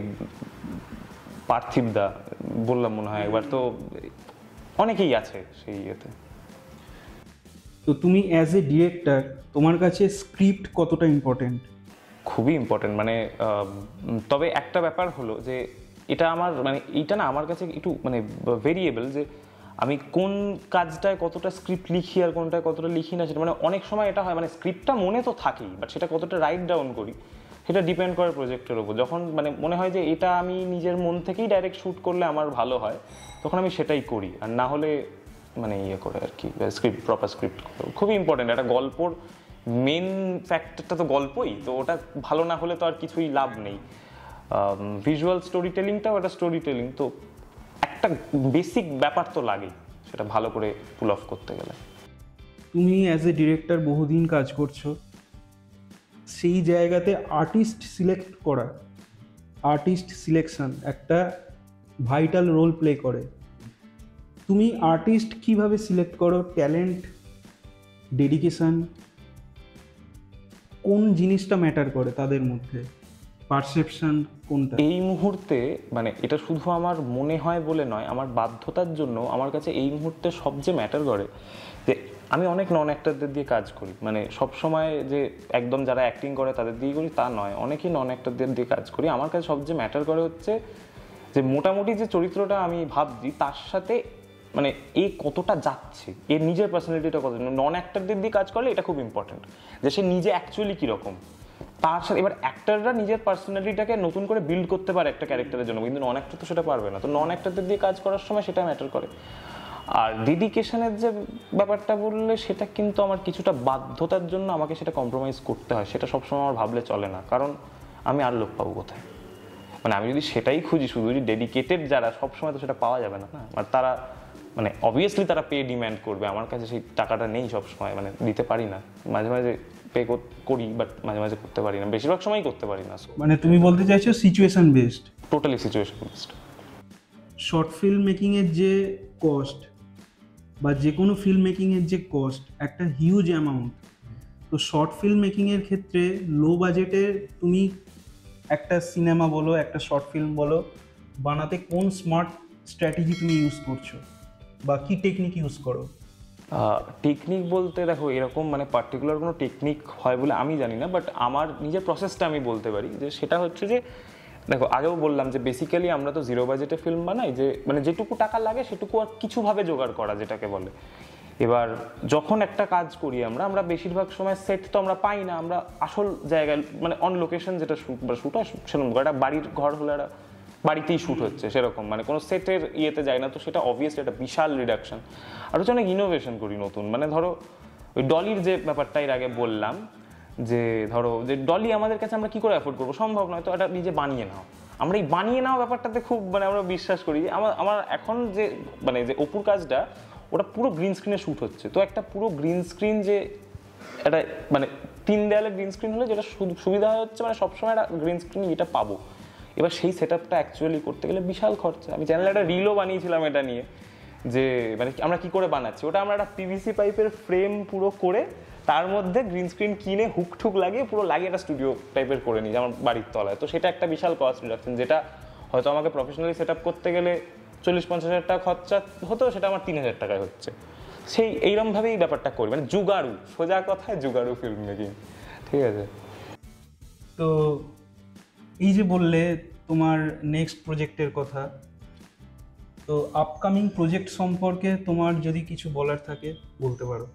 পার্থিব দা বললাম মনে হয় একবার, তো অনেকেই আছে সেই ইয়েতে। তো তুমি অ্যাজ এ ডিরেক্টর, তোমার কাছে স্ক্রিপ্ট কতটা ইম্পর্টেন্ট? খুবই ইম্পর্টেন্ট। মানে তবে একটা ব্যাপার হলো যে এটা আমার মানে এইটা না আমার কাছে একটু মানে ভেরিয়েবল, যে আমি কোন কাজটায় কতটা স্ক্রিপ্ট লিখি আর কোনটায় কতটা লিখি না, সেটা মানে অনেক সময় এটা হয় মানে স্ক্রিপ্টটা মনে তো থাকেই, বাট সেটা কতটা রাইট ডাউন করি সেটা ডিপেন্ড করে প্রজেক্টের উপর। যখন মানে মনে হয় যে এটা আমি নিজের মন থেকেই ডাইরেক্ট শ্যুট করলে আমার ভালো হয়, তখন আমি সেটাই করি। আর না হলে মানে ইয়ে করে আর কি, স্ক্রিপ্ট প্রপার স্ক্রিপ্ট খুবই ইম্পর্টেন্ট। একটা গল্পর মেন ফ্যাক্টরটা তো গল্পই, তো ওটা ভালো না হলে তো আর কিছুই লাভ নেই। ভিজুয়াল স্টোরি টেলিংটাও একটা স্টোরি টেলিং, তো একটা বেসিক ব্যাপার তো লাগেই সেটা ভালো করে পুল অফ করতে গেলে। তুমি অ্যাজ এ ডিরেক্টর বহুদিন কাজ করছো, সেই জায়গাতে আর্টিস্ট সিলেক্ট করা, আর্টিস্ট সিলেকশন একটা ভাইটাল রোল প্লে করে। তুমি আর্টিস্ট কিভাবে সিলেক্ট করো? ট্যালেন্ট, ডেডিকেশন, কোন জিনিসটা ম্যাটার করে তাদের মধ্যে? পারসেপশন কোনটা? এই মুহূর্তে মানে এটা শুধু আমার মনে হয় বলে নয়, আমার বাধ্যতার জন্য আমার কাছে এই মুহূর্তে সবচেয়ে ম্যাটার করে যে আমি অনেক নন অ্যাক্টরদের দিয়ে কাজ করি। মানে সবসময় যে একদম যারা অ্যাক্টিং করে তাদের দিয়ে করি তা নয়, অনেকেই নন অ্যাক্টরদের দিয়ে কাজ করি। আমার কাছে সবচেয়ে ম্যাটার করে হচ্ছে যে মোটামুটি যে চরিত্রটা আমি ভাবছি তার সাথে মানে এ কতটা যাচ্ছে, এর নিজের পার্সোনালিটিটা কত। নন অ্যাক্টরদের দিয়ে কাজ করলে এটা খুব ইম্পর্টেন্ট যে সে নিজে অ্যাকচুয়ালি কীরকম, তার সাথে এবার অ্যাক্টররা নিজের পার্সোনালিটিটাকে নতুন করে বিল্ড করতে পারে একটা ক্যারেক্টারের জন্য, কিন্তু নন অ্যাক্টর তো সেটা পারবে না। তো নন অ্যাক্টরদের দিয়ে কাজ করার সময় সেটা ম্যাটার করে। আর ডেডিকেশনের যে ব্যাপারটা বললে সেটা কিন্তু আমার কিছুটা বাধ্যতার জন্য আমাকে সেটা কম্প্রোমাইজ করতে হয়। সেটা সবসময় আমার ভাবলে চলে না, কারণ আমি আর লোক পাবো কোথায়? মানে আমি যদি সেটাই খুঁজি শুধু, যদি ডেডিকেটেড যারা, সবসময় তো সেটা পাওয়া যাবে না। আর তারা মানে অবভিয়াসলি তারা পে ডিম্যান্ড করবে, আমার কাছে সেই টাকাটা নেই সবসময়, মানে দিতে পারি না। মাঝে মাঝে পে করি, বাট মাঝে মাঝে করতে পারি না, বেশিরভাগ সময়ই করতে পারি না। মানে তুমি বলতে চাইছো situation based? Totally situation based. Short film মেকিংয়ের যে কস্ট বা যে কোনো ফিল্ম মেকিংয়ের যে কস্ট একটা হিউজ অ্যামাউন্ট। তো শর্ট ফিল্ম মেকিংয়ের ক্ষেত্রে লো বাজেটে তুমি একটা সিনেমা বলো, একটা শর্ট ফিল্ম বলো, বানাতে কোন স্মার্ট স্ট্র্যাটেজি তুমি ইউজ করছো বা কি টেকনিক ইউজ করো? টেকনিক বলতে দেখো এরকম মানে পার্টিকুলার কোনো টেকনিক হয় বলে আমি জানি না, বাট আমার নিজের প্রসেসটা আমি বলতে পারি যে সেটা হচ্ছে যে দেখো আগেও বললাম যে বেসিক্যালি আমরা তো জিরো বাজেটে ফিল্ম বানাই, যে মানে যেটুকু টাকা লাগে সেটুকু আর কিছুভাবে জোগাড় করা যেটাকে বলে। এবার যখন একটা কাজ করি আমরা বেশিরভাগ সময় সেট তো আমরা পাই না, আমরা আসল জায়গায় মানে অন লোকেশন যেটা শ্যুট হয় সেরকম একটা বাড়ির ঘর হলে একটা বাড়িতেই শ্যুট হচ্ছে সেরকম, মানে কোনো সেটের ইয়েতে যায় না, তো সেটা অবভিয়াসলি একটা বিশাল রিডাকশন। আর হচ্ছে অনেক ইনোভেশন করি নতুন, মানে ধরো ওই ডলির যে ব্যাপারটা এর আগে বললাম, যে ধরো যে ডলি আমাদের কাছে আমরা কি করে অ্যাফোর্ড করবো, সম্ভব নয়, তো এটা নিজে বানিয়ে নাও। আমরা এই বানিয়ে নেওয়া ব্যাপারটাতে খুব মানে আমরা বিশ্বাস করি। আমার এখন যে মানে যে অপুর কাজটা ওটা পুরো গ্রিন স্ক্রিনে শ্যুট হচ্ছে, তো একটা পুরো গ্রিন স্ক্রিন যে একটা মানে 3 দেয়ালে গ্রিন স্ক্রিন হলে যেটা সুবিধা হচ্ছে মানে সবসময় একটা গ্রিন স্ক্রিন এটা পাবো। এবার সেই সেট আপটা অ্যাকচুয়ালি করতে গেলে বিশাল খরচা। আমি চ্যানেলে একটা রিলও বানিয়েছিলাম এটা নিয়ে, যে মানে আমরা কি করে বানাচ্ছি ওটা। আমরা একটা পিভিসি পাইপের ফ্রেম পুরো করে তার মধ্যে গ্রিন স্ক্রিন কিনে হুক ঠুক লাগিয়ে পুরো লাগিয়ে একটা স্টুডিও টাইপের করে নিই আমার বাড়ির তলায়। তো সেটা একটা বিশাল কস্ট রিডাকশন, যেটা হয়তো আমাকে প্রফেশনালি সেট আপ করতে গেলে 40-50 হাজার টাকা খরচা হতো, সেটা আমার 3,000 টাকায় হচ্ছে। সেই এইরকমভাবেই ব্যাপারটা করি, মানে জুগাড়ু, সোজা কথায় জুগাড়ু ফিল্ম মেকিং। ঠিক আছে, তো এই যে বললে তোমার নেক্সট প্রজেক্টের কথা, তো আপকামিং প্রজেক্ট সম্পর্কে তোমার যদি কিছু বলার থাকে বলতে পারো।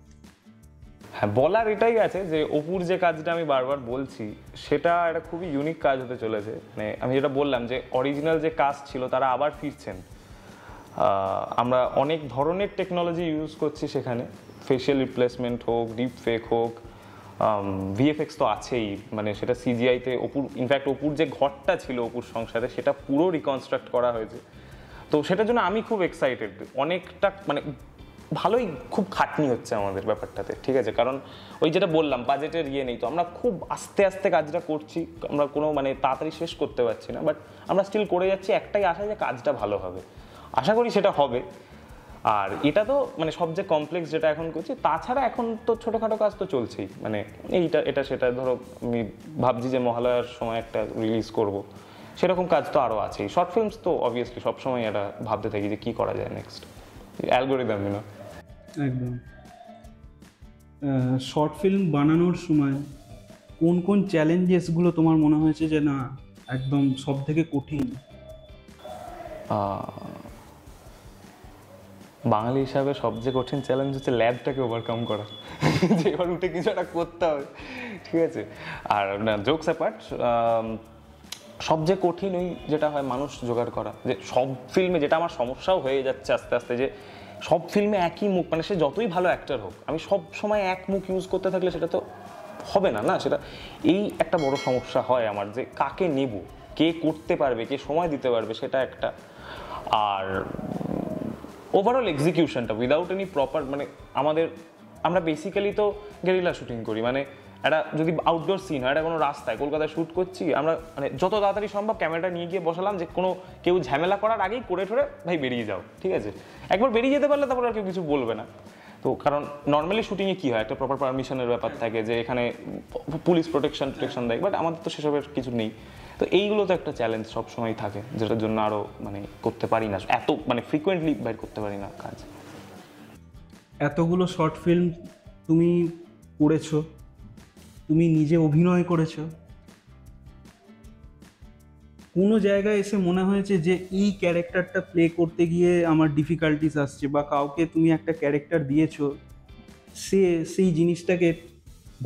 হ্যাঁ, বলার এটাই আছে যে অপুর যে কাজটা আমি বারবার বলছি সেটা একটা খুবই ইউনিক কাজ হতে চলেছে। মানে আমি যেটা বললাম যে অরিজিনাল যে কাস্ট ছিল তারা আবার ফিরছেন। আমরা অনেক ধরনের টেকনোলজি ইউজ করছি সেখানে, ফেশিয়াল রিপ্লেসমেন্ট হোক, ডিপ ফেক হোক, ভিএফএক্স তো আছেই, মানে সেটা সিজিআইতে অপুর ইনফ্যাক্ট অপুর যে ঘরটা ছিল অপুর সংসারে সেটা পুরো রিকনস্ট্রাক্ট করা হয়েছে। তো সেটার জন্য আমি খুব এক্সাইটেড। অনেকটা মানে ভালোই খুব খাটনি হচ্ছে আমাদের ব্যাপারটাতে, ঠিক আছে, কারণ ওই যেটা বললাম বাজেটের ইয়ে নেই, তো আমরা খুব আস্তে আস্তে কাজটা করছি, আমরা কোনো মানে তাড়াতাড়ি শেষ করতে পারছি না, বাট আমরা স্টিল করে যাচ্ছি, একটাই আশা যে কাজটা ভালো হবে। আশা করি সেটা হবে। আর এটা তো মানে সবচেয়ে কমপ্লেক্স যেটা এখন করছি, তাছাড়া এখন তো ছোটোখাটো কাজ তো চলছেই, মানে এটা সেটা ধরো আমি ভাবছি যে মহালয়ার সময় একটা রিলিজ করব, সেরকম কাজ তো আরও আছেই। শর্ট ফিল্মস তো অবভিয়াসলি সবসময় এটা ভাবতে থাকি যে কী করা যায় নেক্সট, অ্যালগোরিদম একদম। শর্ট ফিল্ম বানানোর সময় কোন কোন চ্যালেঞ্জেসগুলো তোমার মনে হয়েছে যে না একদম সব থেকে কঠিন? বাঙালি হিসাবে সবচেয়ে কঠিন চ্যালেঞ্জ হচ্ছে ল্যাবটাকে ওভারকাম করা, যে এবার উঠে কিছু একটা করতে হবে, ঠিক আছে। আর জোকস অ্যাপার্ট, সবচেয়ে কঠিন ওই যেটা হয় মানুষ জোগাড় করা, যে সব ফিল্মে যেটা আমার সমস্যাও হয়ে যাচ্ছে আস্তে আস্তে, যে সব ফিল্মে একই মুখ, মানে সে যতই ভালো অ্যাক্টর হোক আমি সব সময় এক মুখ ইউজ করতে থাকলে সেটা তো হবে না, না সেটা এই একটা বড় সমস্যা হয় আমার, যে কাকে নেব, কে করতে পারবে, কে সময় দিতে পারবে, সেটা একটা। আর ওভারঅল এক্সিকিউশনটা উইদাউট এনি প্রপার, মানে আমরা বেসিক্যালি তো গেরিলা শুটিং করি, মানে একটা যদি আউটডোর সিন হয়, একটা কোনো রাস্তায় কলকাতায় শ্যুট করছি, আমরা মানে যত তাড়াতাড়ি সম্ভব ক্যামেরাটা নিয়ে গিয়ে বসালাম, যে কোনো কেউ ঝামেলা করার আগেই করে ঠরে ভাই বেরিয়ে যাও, ঠিক আছে। একবার বেরিয়ে যেতে পারলে তারপর আর কেউ কিছু বলবে না। তো কারণ নর্মালি শুটিংয়ে কী হয়, একটা প্রপার পারমিশনের ব্যাপার থাকে, যে এখানে পুলিশ প্রোটেকশন দেয়, বাট আমাদের তো সেসবের কিছু নেই। তো এইগুলো তো একটা চ্যালেঞ্জ সবসময় থাকে, যেটার জন্য আরও মানে করতে পারি না, এত মানে ফ্রিকোয়েন্টলি বাইর করতে পারি না কাজ। এতগুলো শর্ট ফিল্ম তুমি করেছো, তুমি নিজে অভিনয় করেছো, কোনো জায়গায় এসে মনে হয়েছে যে এই ক্যারেক্টারটা প্লে করতে গিয়ে আমার ডিফিকাল্টিস আসছে, বা কাউকে তুমি একটা ক্যারেক্টার দিয়েছো সেই জিনিসটাকে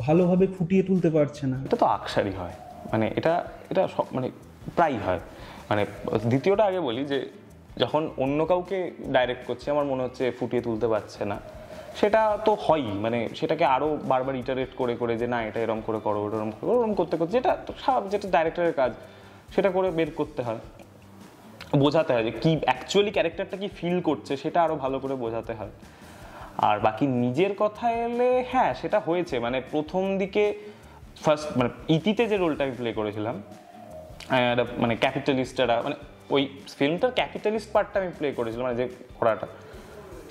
ভালোভাবে ফুটিয়ে তুলতে পারছে না? এটা তো আকসারই হয়, মানে এটা সব মানে প্রায়ই হয়। মানে দ্বিতীয়টা আগে বলি, যে যখন অন্য কাউকে ডাইরেক্ট করছি আমার মনে হচ্ছে ফুটিয়ে তুলতে পারছে না, সেটা তো হয়ই, মানে সেটাকে আরও বারবার ইটারেট করে করে যে না এটা এরম করে করো, ওটা এরম করে ওরম করতে করতে যেটা যেটা ডাইরেক্টরের কাজ সেটা করে বের করতে হয়, বোঝাতে হয় যে কি অ্যাকচুয়ালি ক্যারেক্টারটা কি ফিল করছে, সেটা আরও ভালো করে বোঝাতে হয়। আর বাকি নিজের কথা এলে হ্যাঁ সেটা হয়েছে, মানে প্রথম দিকে ফার্স্ট মানে ইতিতে যে রোলটা আমি প্লে করেছিলাম, মানে ক্যাপিটালিস্ট, মানে ওই ফিল্মটার ক্যাপিটালিস্ট পার্টটা আমি প্লে করেছিলাম, মানে যে ঘোড়াটা,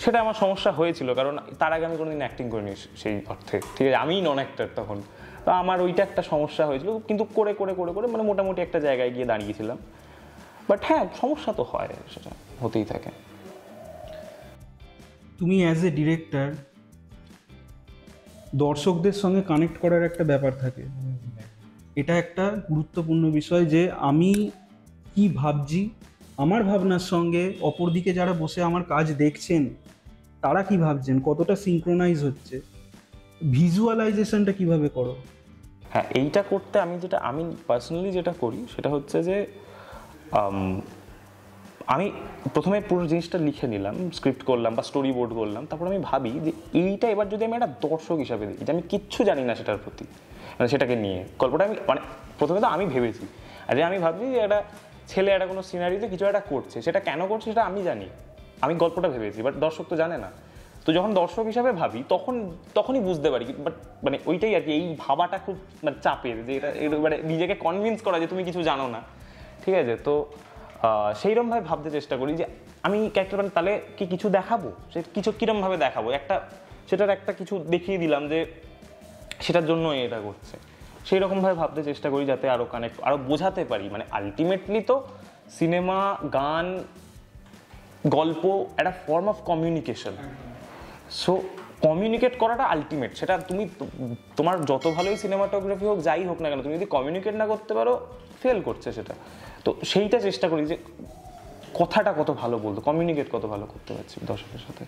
সেটা আমার সমস্যা হয়েছিল, কারণ তার আগে আমি কোনোদিন অ্যাক্টিং করিনি সেই অর্থে, ঠিক আছে, আমিই নন অ্যাক্টর তখন, তো আমার ওইটা একটা সমস্যা হয়েছিল, কিন্তু করে করে করে করে মানে মোটামুটি একটা জায়গায় গিয়ে দাঁড়িয়েছিলাম। বাট হ্যাঁ সমস্যা তো হয়, সেটা হতেই থাকে। তুমি অ্যাজ এ ডিরেক্টর দর্শকদের সঙ্গে কানেক্ট করার একটা ব্যাপার থাকে, এটা একটা গুরুত্বপূর্ণ বিষয়, যে আমি কি ভাবছি, আমার ভাবনার সঙ্গে অপরদিকে যারা বসে আমার কাজ দেখছেন তারা কি ভাবছেন, কতটা সিঙ্ক্রোনাইজ হচ্ছে, ভিজুয়ালাইজেশনটা কিভাবে করো? হ্যাঁ, এইটা করতে আমি পার্সোনালি যেটা করি সেটা হচ্ছে যে আমি প্রথমে পুরো জিনিসটা লিখে নিলাম, স্ক্রিপ্ট করলাম বা স্টোরি বোর্ড করলাম, তারপর আমি ভাবি যে এইটা এবার যদি আমি একটা দর্শক হিসাবে দিই, যে আমি কিচ্ছু জানি না সেটার প্রতি, মানে সেটাকে নিয়ে গল্পটা আমি মানে প্রথমে তো আমি ভেবেছি, আর যে আমি ভাবছি যে একটা ছেলে একটা কোনো সিনারিতে কিছু একটা করছে, সেটা কেন করছে সেটা আমি জানি, আমি গল্পটা ভেবেছি, বাট দর্শক তো জানে না। তো যখন দর্শক হিসাবে ভাবি তখনই বুঝতে পারি, বাট মানে ওইটাই আর কি, এই ভাবাটা খুব মানে চাপের, যে এটা মানে নিজেকে কনভিন্স করা যে তুমি কিছু জানো না, ঠিক আছে। তো সেইরকমভাবে ভাবতে চেষ্টা করি যে আমি ক্যারেক্টার মানে তাহলে কি কিছু দেখাবো, সে কিছু কীরকমভাবে দেখাবো, সেটার একটা কিছু দেখিয়ে দিলাম যে সেটার জন্য এটা করছে, সেই রকমভাবে ভাবতে চেষ্টা করি যাতে আরও কানেক্ট, আরও বোঝাতে পারি। মানে আলটিমেটলি তো সিনেমা, গান, গল্প একটা form of communication. So communicate করাটা আলটিমেট, সেটা তুমি তোমার যত ভালোই সিনেমাটোগ্রাফি হোক, যাই হোক না কেন, তুমি যদি কমিউনিকেট না করতে পারো, ফেল করছে সেটা। তো সেইটা চেষ্টা করি যে কথাটা কত ভালো বলতো, কমিউনিকেট কত ভালো করতে পারছি দর্শকের সাথে,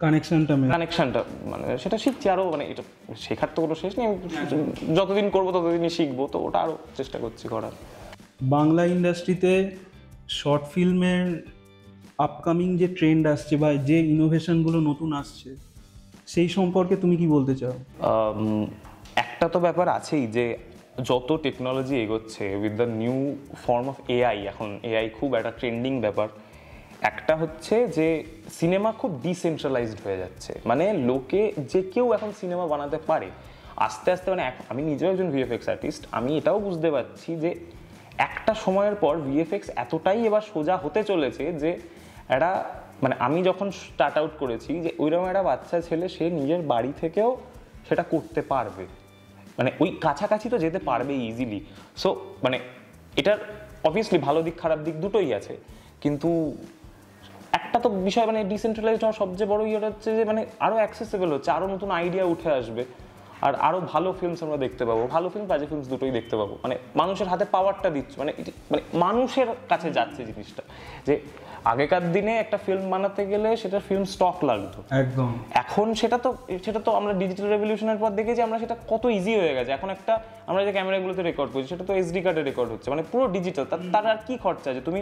কানেকশনটা মানে সেটা শিখছি আরও, মানে এটা শেখার তো কোনো শেষ নেই, যতদিন করবো ততদিনই শিখবো, তো ওটা আরও চেষ্টা করছি করার। বাংলা ইন্ডাস্ট্রিতে শর্ট ফিল্মের আপকামিং যে ট্রেন্ড আসছে বা যে ইনোভেশনগুলো নতুন আসছে, সেই সম্পর্কে তুমি কি বলতে চাও? একটা তো ব্যাপার আছেই যে যত টেকনোলজি এগোচ্ছে with the new form of AI, এখন এআই খুব একটা ট্রেন্ডিং ব্যাপার। একটা হচ্ছে যে সিনেমা খুব ডিসেন্ট্রালাইজড হয়ে যাচ্ছে, মানে লোকে যে কেউ এখন সিনেমা বানাতে পারে আস্তে আস্তে। মানে আমি নিজেও একজন ভিএফএক্স আর্টিস্ট, আমি এটাও বুঝতে পারছি যে একটা সময়ের পর ভিএফএক্স এতটাই এবার সোজা হতে চলেছে যে একটা মানে আমি যখন স্টার্ট আউট করেছি যে ওইরকম একটা বাচ্চা ছেলে সে নিজের বাড়ি থেকেও সেটা করতে পারবে, মানে ওই কাছাকাছি তো যেতে পারবে ইজিলি। সো মানে এটার অবভিয়াসলি ভালো দিক খারাপ দিক দুটোই আছে, কিন্তু একটা তো বিষয় মানে ডিসেন্ট্রালাইজড হওয়ার সবচেয়ে বড় ইয়েটা হচ্ছে যে মানে আরও অ্যাক্সেসেবল হচ্ছে, আরও নতুন আইডিয়া উঠে আসবে, আর আরও ভালো ফিল্মস আমরা দেখতে পাবো, ভালো ফিল্ম বাজে ফিল্মস দুটোই দেখতে পাবো। মানে মানুষের হাতে পাওয়ারটা দিচ্ছে, মানে মানে মানুষের কাছে যাচ্ছে জিনিসটা। যে আগেকার দিনে একটা ফিল্ম বানাতে গেলে সেটা ফিল্ম স্টক লাগতো, একদম। এখন সেটা তো আমরা ডিজিটাল রেভলিউশনের পর দেখেছি আমরা সেটা কত ইজি হয়ে গেছে। এখন একটা আমরা যে ক্যামেরাগুলোতে রেকর্ড করছি সেটা তো এসডি কার্ডে রেকর্ড হচ্ছে, মানে পুরো ডিজিটাল। তার আর কি খরচা আছে, তুমি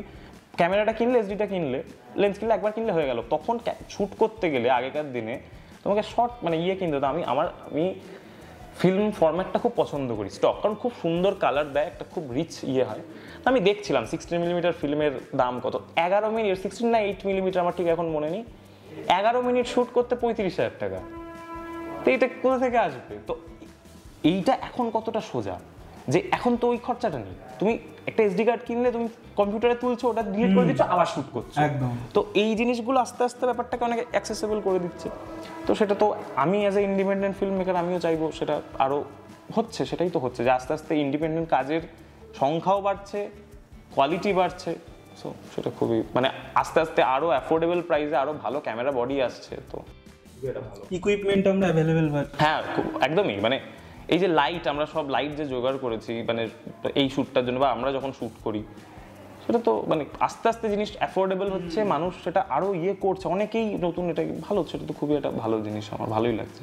ক্যামেরাটা কিনলে, এসডিটা কিনলে, লেন্স কিনলে, একবার কিনলে হয়ে গেল। তখন শ্যুট করতে গেলে আগেকার দিনে তোমাকে শর্ট মানে কিনতে হতো। আমি ফিল্ম ফরম্যাটটা খুব পছন্দ করি স্টক, কারণ খুব সুন্দর কালার দেয়, একটা খুব রিচ হয়। তো আমি দেখছিলাম 16mm ফিল্মের দাম কত, 11 মিনিট, 16 না 8mm আমার ঠিক এখন মনে নেই, 11 মিনিট শ্যুট করতে 35,000 টাকা। তো এইটা কোথা থেকে আসবে? তো এইটা এখন কতটা সোজা যে এখন তো ওই খরচাটা নেই, তুমি একটা এসডি কার্ড কিনলে তুমি কম্পিউটারে তুলছো, ওটা ডিলিট করে দিচ্ছ, আবার শ্যুট করছো। একদম। তো এই জিনিসগুলো আস্তে আস্তে ব্যাপারটাকে অনেক অ্যাক্সেসেবল করে দিচ্ছে। তো সেটা তো আমি as a independent film maker আমিও চাইবো সেটা আরও হচ্ছে, সেটাই তো হচ্ছে যে আস্তে আস্তে ইন্ডিপেন্ডেন্ট কাজের সংখ্যাও বাড়ছে, কোয়ালিটি বাড়ছে। সো সেটা খুবই মানে আস্তে আস্তে আরও অ্যাফোর্ডেবল প্রাইসে আরও ভালো ক্যামেরা বডি আসছে। তো ইকুইপমেন্ট আমরা অ্যাভেলেবেল পাচ্ছি। হ্যাঁ, একদমই। মানে এই যে লাইট, আমরা সব লাইট যে জোগাড় করেছি মানে এই শ্যুটটার জন্য বা আমরা যখন শ্যুট করি, সেটা তো মানে আস্তে আস্তে জিনিস অ্যাফোর্ডেবল হচ্ছে, মানুষ সেটা আরও করছে, অনেকেই নতুন, এটা ভালো, সেটা তো খুবই একটা ভালো জিনিস, আমার ভালোই লাগছে।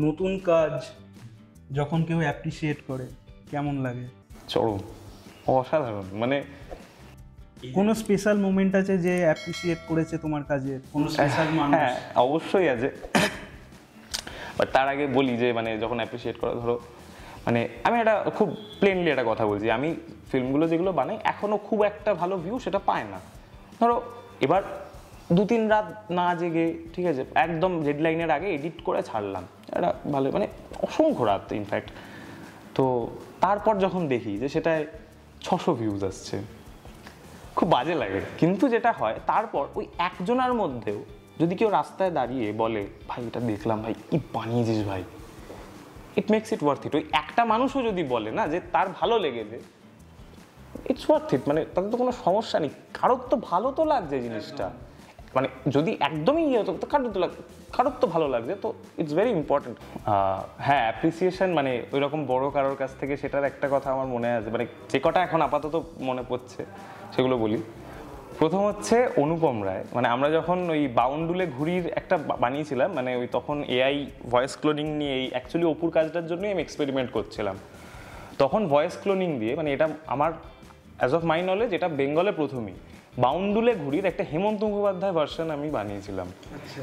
নতুন কাজ যখন কেউ অ্যাপ্রিসিয়েট করে কেমন লাগে? চরম, অসাধারণ। মানে কোনো স্পেশাল মোমেন্ট আছে যে অ্যাপ্রিসিয়েট করেছে তোমার কাজে, কোনো স্পেশাল মানুষ? হ্যাঁ, অবশ্যই আছে। বাট তার আগে বলি যে মানে যখন অ্যাপ্রিসিয়েট করা, ধরো মানে আমি একটা খুব প্লেনলি একটা কথা বলছি, আমি ফিল্মগুলো যেগুলো বানাই এখনও খুব একটা ভালো ভিউ সেটা পায় না। ধরো এবার 2-3 রাত না জেগে, ঠিক আছে, একদম ডেডলাইনের আগে এডিট করে ছাড়লাম, এটা ভালো, মানে অসংখ্য রাত ইনফ্যাক্ট। তো তারপর যখন দেখি যে সেটায় 600 ভিউজ আসছে, খুব বাজে লাগে। কিন্তু যেটা হয় তারপর ওই একজনের মধ্যেও যদি কেউ রাস্তায় দাঁড়িয়ে বলে ভাই এটা দেখলাম, ভাই কি বানিয়েছিস ভাই, it makes it worth it. ওই একটা মানুষও যদি বলে না যে তার ভালো লেগেছে, ইটস ওয়ার্থ ইট। মানে তাদের তো কোনো সমস্যা নেই, কারোর তো ভালো তো লাগছে জিনিসটা। মানে যদি একদমই হতো তো কারোর তো ভালো লাগছে, তো ইটস ভেরি ইম্পর্টেন্ট। হ্যাঁ, অ্যাপ্রিসিয়েশন মানে ওই রকম বড় কারোর কাছ থেকে, সেটার একটা কথা আমার মনে আছে, মানে যে কটা এখন আপাতত মনে পড়ছে সেগুলো বলি। প্রথম হচ্ছে অনুপম রায়, মানে আমরা যখন ওই বাউন্ডুলে ঘুড়ির একটা বানিয়েছিলাম, মানে ওই তখন এআই ভয়েস ক্লোনিং নিয়ে অ্যাকচুয়ালি অপুর কাজটার জন্যই আমি এক্সপেরিমেন্ট করছিলাম। তখন ভয়েস ক্লোনিং দিয়ে, মানে এটা আমার অ্যাজ অফ মাই নলেজ এটা বেঙ্গলে প্রথমই বাউন্ডুলে ঘুড়ির একটা হেমন্ত মুখোপাধ্যায় ভার্সন আমি বানিয়েছিলাম।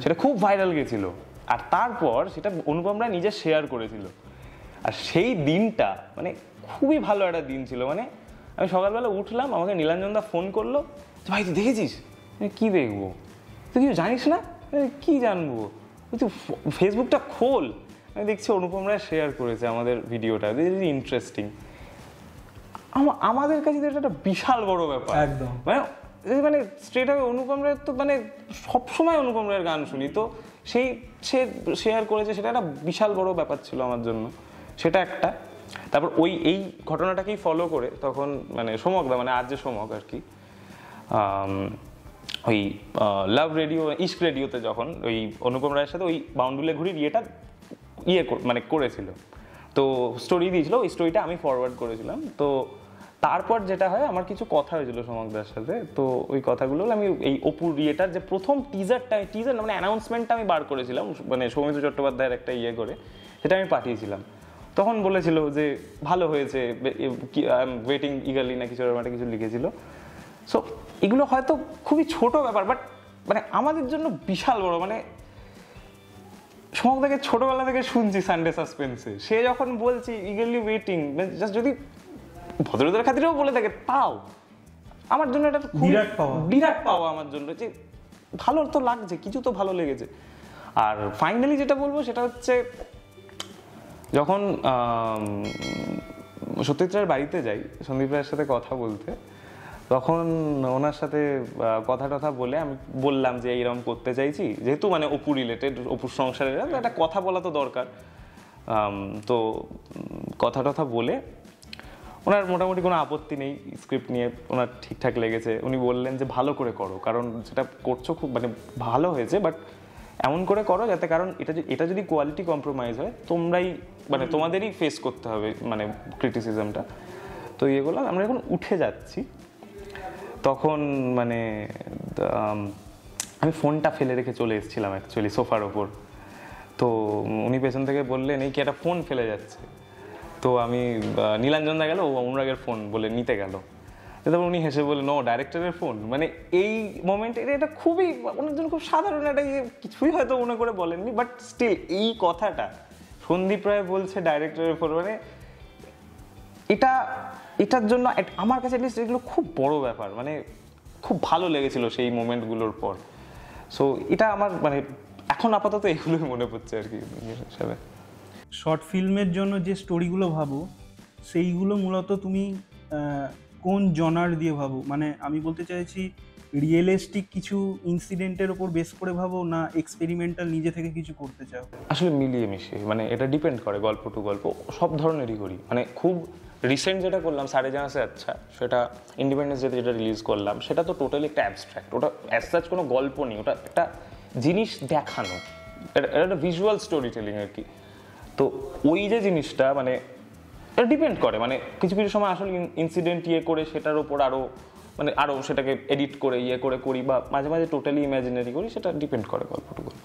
সেটা খুব ভাইরাল গেছিল, আর তারপর সেটা অনুপম রায় নিজে শেয়ার করেছিল। আর সেই দিনটা মানে খুবই ভালো একটা দিন ছিল। মানে আমি সকালবেলা উঠলাম, আমাকে নীলাঞ্জনদা ফোন করলো, ভাই তুই দেখেছিস? কি দেখবো, তুই কিছু জানিস না? কি জানবো, তুই ফেসবুকটা খোল। আমি দেখছি অনুপম রায় শেয়ার করেছে আমাদের ভিডিওটা, ইন্টারেস্টিং। আমাদের কাছে তো এটা একটা বিশাল বড় ব্যাপার একদম। মানে স্ট্রেট আওয়ে অনুপম রায়ের তো মানে সবসময় অনুপম রায়ের গান শুনি, তো সে শেয়ার করেছে, সেটা একটা বিশাল বড় ব্যাপার ছিল আমার জন্য, সেটা একটা। তারপর এই ঘটনাটাকেই ফলো করে তখন মানে সমকদা, মানে আর যে সমক আর কি, ওই লাভ রেডিও, ইস্ক রেডিওতে যখন ওই অনুপম রায়ের সাথে ওই বাউন্ডুলে ঘুড়ির মানে করেছিল, তো স্টোরি দিয়েছিল, ওই স্টোরিটা আমি ফরওয়ার্ড করেছিলাম। তো তারপর যেটা হয়, আমার কিছু কথা হয়েছিল সমকদার সাথে, তো ওই কথাগুলো আমি এই অপুর ইয়েটার যে প্রথম টিজার মানে অ্যানাউন্সমেন্টটা আমি বার করেছিলাম, মানে সৌমিত্র চট্টোপাধ্যায়ের একটা করে, সেটা আমি পাঠিয়েছিলাম। তখন বলেছিল যে ভালো হয়েছে, ওয়েটিং ইগারলি না কিছু একটা কিছু লিখেছিল। সো এগুলো হয়তো খুবই ছোট ব্যাপার, বাট মানে আমাদের জন্য বিশাল বড়। মানে সমকদাকে ছোটবেলা থেকে শুনছি সানডে সাসপেন্সে, সে যখন বলছি ইগারলি ওয়েটিং, জাস্ট যদি ভদ্রতার খাতিরেও বলে থাকে, তাও আমার জন্য এটা বিরাট পাওয়া আমার জন্য, যে ভালো তো লাগছে, কিছু তো ভালো লেগেছে। আর ফাইনালি যেটা বলবো সেটা হচ্ছে, যখন সত্যজিৎ রায়ের বাড়িতে যাই সন্দীপ রায়ের সাথে কথা বলতে, তখন ওনার সাথে কথা বলে আমি বললাম যে এইরকম করতে চাইছি, যেহেতু মানে অপু রিলেটেড, অপুর সংসারের একটা কথা বলা তো দরকার। তো কথা বলে ওনার মোটামুটি কোনো আপত্তি নেই, স্ক্রিপ্ট নিয়ে ওনার ঠিকঠাক লেগেছে। উনি বললেন যে ভালো করে করো, কারণ যেটা করছো খুব মানে ভালো হয়েছে, বাট এমন করে করো যাতে, কারণ এটা যদি কোয়ালিটি কম্প্রোমাইজ হয় তোমরাই মানে তোমাদেরই ফেস করতে হবে মানে ক্রিটিসিজমটা। তো এগুলো আমরা এখন উঠে যাচ্ছি, তখন মানে আমি ফোনটা ফেলে রেখে চলে এসেছিলাম অ্যাকচুয়ালি সোফার ওপর। তো উনি পেছন থেকে বললেন এই কি একটা ফোন ফেলে যাচ্ছে। তো আমি নীলাঞ্জন দা গেল, ও অনুরাগের ফোন বলে নিতে গেল। তারপর উনি হেসে বললেন ও ডাইরেক্টরের ফোন। মানে এই মোমেন্টে এটা খুবই ওনার জন্য খুব সাধারণ একটা কিছুই হয়তো মনে করে বলেননি, বাট স্টিল এই কথাটা সন্দীপ রায় বলছে ডাইরেক্টরের ফোন, মানে এটার জন্য আমার কাছে অ্যাটলিস্ট এগুলো খুব বড় ব্যাপার, মানে খুব ভালো লেগেছিল সেই মোমেন্টগুলোর পর। সো এটা আমার মানে এখন আপাতত এগুলোই মনে পড়ছে আর কি হিসাবে। শর্ট ফিল্মের জন্য যে স্টোরিগুলো ভাবো, সেইগুলো মূলত তুমি কোন জনার দিয়ে ভাবো? মানে আমি বলতে চাইছি রিয়েলিস্টিক কিছু ইনসিডেন্টের ওপর বেস করে ভাবো, না এক্সপেরিমেন্টাল নিজে থেকে কিছু করতে চাও? আসলে মিলিয়ে মিশিয়ে, মানে এটা ডিপেন্ড করে গল্প টু গল্প, সব ধরনেরই করি। মানে খুব রিসেন্ট যেটা করলাম সাড়ে জানা সে আচ্ছা, সেটা ইন্ডিপেন্ডেন্স ডেতে যেটা রিলিজ করলাম, সেটা তো টোটালি একটা অ্যাবস্ট্রাক্ট, ওটা অ্যাজ সাচ কোনো গল্প নেই, ওটা একটা জিনিস দেখানো, এটা একটা ভিজুয়াল স্টোরি টেলিং আর কি। তো ওই যে জিনিসটা মানে এটা ডিপেন্ড করে, মানে কিছু কিছু সময় আসলে ইনসিডেন্ট করে সেটার ওপর আরও সেটাকে এডিট করে করি, বা মাঝে মাঝে টোটালি ইমাজিনারি করি, সেটা ডিপেন্ড করে গল্প টু গল্প।